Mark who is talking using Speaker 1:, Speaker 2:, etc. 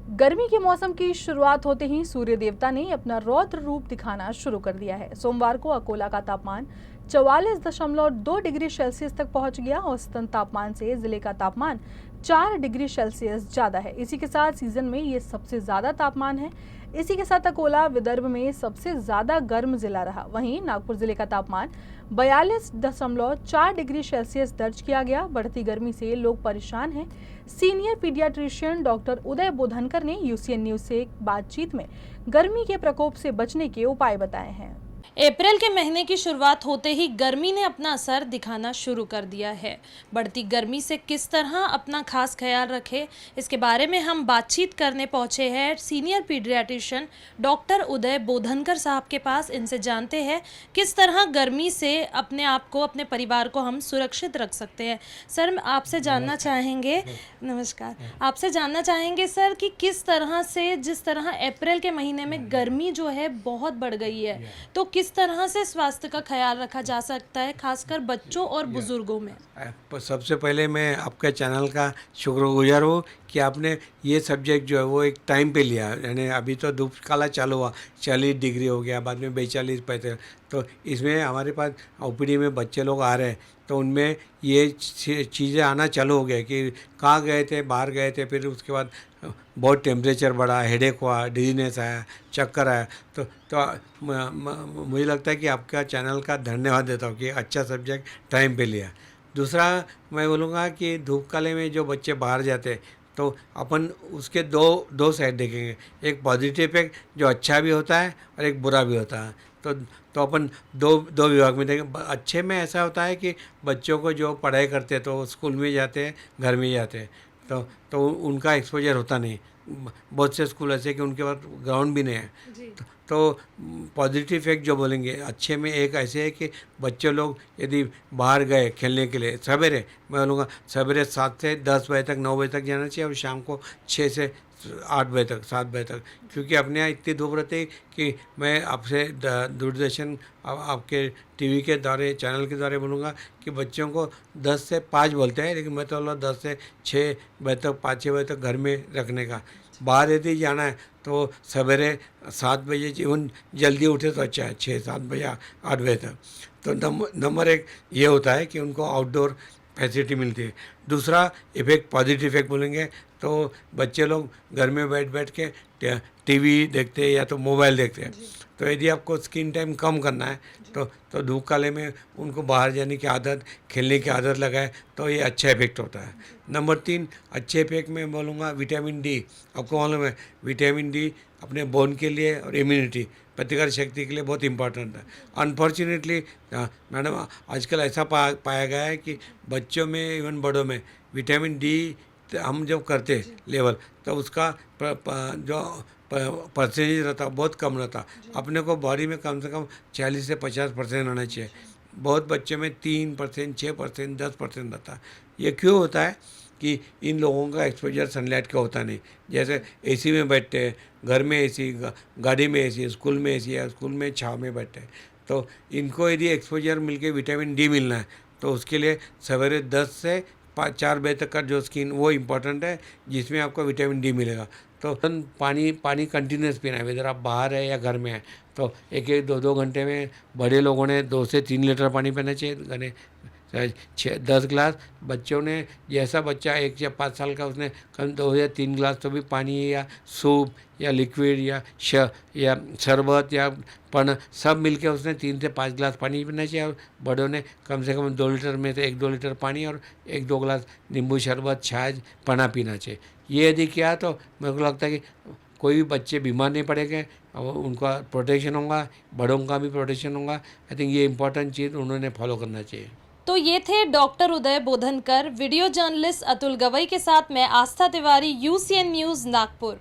Speaker 1: गर्मी के मौसम की शुरुआत होते ही सूर्य देवता ने अपना रौद्र रूप दिखाना शुरू कर दिया है। सोमवार को अकोला का तापमान 44.2 डिग्री सेल्सियस तक पहुंच गया। औसतन तापमान से जिले का तापमान 4 डिग्री सेल्सियस ज्यादा है। इसी के साथ सीजन में ये सबसे ज्यादा तापमान है। इसी के साथ अकोला विदर्भ में सबसे ज्यादा गर्म जिला रहा। वहीं नागपुर जिले का तापमान 42.4 डिग्री सेल्सियस दर्ज किया गया। बढ़ती गर्मी से लोग परेशान हैं। सीनियर पीडियाट्रिशियन डॉक्टर उदय बोधनकर ने यूसीएन न्यूज से बातचीत में गर्मी के प्रकोप से बचने के उपाय बताए हैं।
Speaker 2: अप्रैल के महीने की शुरुआत होते ही गर्मी ने अपना असर दिखाना शुरू कर दिया है। बढ़ती गर्मी से किस तरह अपना खास ख्याल रखें, इसके बारे में हम बातचीत करने पहुंचे हैं सीनियर पीडियाट्रिशियन डॉक्टर उदय बोधनकर साहब के पास। इनसे जानते हैं किस तरह गर्मी से अपने आप को, अपने परिवार को हम सुरक्षित रख सकते हैं। सर, आपसे जानना चाहेंगे, नमस्कार, आपसे जानना चाहेंगे सर कि किस तरह से, जिस तरह अप्रैल के महीने में गर्मी जो है बहुत बढ़ गई है, तो किस तरह से स्वास्थ्य का ख्याल रखा जा सकता है, खासकर बच्चों और बुजुर्गों में?
Speaker 3: सबसे पहले मैं आपके चैनल का शुक्रगुजार हूँ कि आपने ये सब्जेक्ट जो है वो एक टाइम पे लिया। यानी अभी तो धूप काला चालू हुआ, 40 डिग्री हो गया, बाद में 42, 45, तो इसमें हमारे पास ओपीडी में बच्चे लोग आ रहे हैं, तो उनमें ये चीज़ें आना चालू हो गया कि कहाँ गए थे, बाहर गए थे, फिर उसके बाद बहुत टेम्परेचर बढ़ा, हेडेक हुआ, डिजीनेस आया, चक्कर आया। तो मुझे लगता है कि आपका चैनल का धन्यवाद देता हूँ कि अच्छा सब्जेक्ट टाइम पे लिया। दूसरा मैं बोलूँगा कि धूप काले में जो बच्चे बाहर जाते हैं, तो अपन उसके दो साइड देखेंगे। एक पॉजिटिव इफेक्ट जो अच्छा भी होता है और एक बुरा भी होता है। तो अपन दो विभाग में देखें। अच्छे में ऐसा होता है कि बच्चों को जो पढ़ाई करते हैं तो स्कूल में जाते हैं, घर में जाते हैं, तो उनका एक्सपोजर होता नहीं। बहुत से स्कूल ऐसे कि उनके पास ग्राउंड भी नहीं है। तो पॉजिटिव इफेक्ट जो बोलेंगे अच्छे में एक ऐसे है कि बच्चे लोग यदि बाहर गए खेलने के लिए सवेरे, मैं बोलूँगा सवेरे 7 से 10 बजे तक, 9 बजे तक जाना चाहिए, और शाम को 6 से 8 बजे तक, 7 बजे तक। क्योंकि अपने यहाँ इतनी धूप रहती है कि मैं आपसे दूरदर्शन आपके टीवी के द्वारा, चैनल के द्वारा बोलूँगा कि बच्चों को 10 से 5 बोलते हैं, लेकिन मैं तो बोला 10 से 6 बजे तक, 5-6 बजे तक घर में रखने का। बाहर यदि जाना है तो सवेरे 7 बजे, जीवन जल्दी उठे तो अच्छा है, 6-7 बजे, 8 बजे तक। तो नंबर एक ये होता है कि उनको आउटडोर फैसिलिटी मिलती है। दूसरा इफेक्ट, पॉजिटिव इफेक्ट बोलेंगे तो बच्चे लोग घर में बैठ के टीवी देखते हैं या तो मोबाइल देखते हैं। तो यदि आपको स्क्रीन टाइम कम करना है तो धूप काले में उनको बाहर जाने की आदत, खेलने की आदत लगाए, तो ये अच्छा इफेक्ट होता है। नंबर 3 अच्छे इफेक्ट में बोलूँगा विटामिन डी। आपको मालूम है विटामिन डी अपने बोन के लिए और इम्यूनिटी, प्रतिकार शक्ति के लिए बहुत इंपॉर्टेंट है। अनफॉर्चुनेटली मैडम आजकल ऐसा पाया गया है कि बच्चों में, इवन बड़ों में विटामिन डी हम जब करते लेवल, तो उसका जो परसेंटेज रहता बहुत कम रहता। अपने को बॉडी में कम से कम 40 से 50% रहना चाहिए। बहुत बच्चों में 3%, 6%, 10% रहता। ये क्यों होता है कि इन लोगों का एक्सपोजर सनलाइट का होता नहीं। जैसे एसी में बैठते हैं, घर में एसी, गाड़ी में एसी, स्कूल में एसी, या स्कूल में छाँव में बैठते हैं, तो इनको यदि एक्सपोजर मिलके विटामिन डी मिलना है तो उसके लिए सवेरे 10 से 4 बजे तक का जो स्किन वो इम्पोर्टेंट है, जिसमें आपको विटामिन डी मिलेगा। तो पानी कंटिन्यूस पीना है, वेदर आप बाहर है या घर में है। तो 1-2 घंटे में बड़े लोगों ने 2 से 3 लीटर पानी पीना चाहिए, 10 गिलास। बच्चों ने, जैसा बच्चा 1 या 5 साल का, उसने कम 2 या 3 गिलास तो भी पानी या सूप या लिक्विड या शरबत या सब मिलके उसने 3 से 5 गिलास पानी पीना चाहिए। और बड़ों ने कम से कम 2 लीटर में से 1-2 लीटर पानी और 1-2 गिलास नींबू शरबत, छाछ, पीना चाहिए। ये यदि किया तो मेरे को लगता है कि कोई भी बच्चे बीमार नहीं पड़ेंगे, और उनका प्रोटेक्शन होगा, बड़ों का भी प्रोटेक्शन होगा। आई थिंक ये इंपॉर्टेंट चीज़ उन्होंने फॉलो करना चाहिए।
Speaker 2: तो ये थे डॉक्टर उदय बोधनकर। वीडियो जर्नलिस्ट अतुल गवई के साथ मैं आस्था तिवारी, यूसीएन न्यूज़, नागपुर।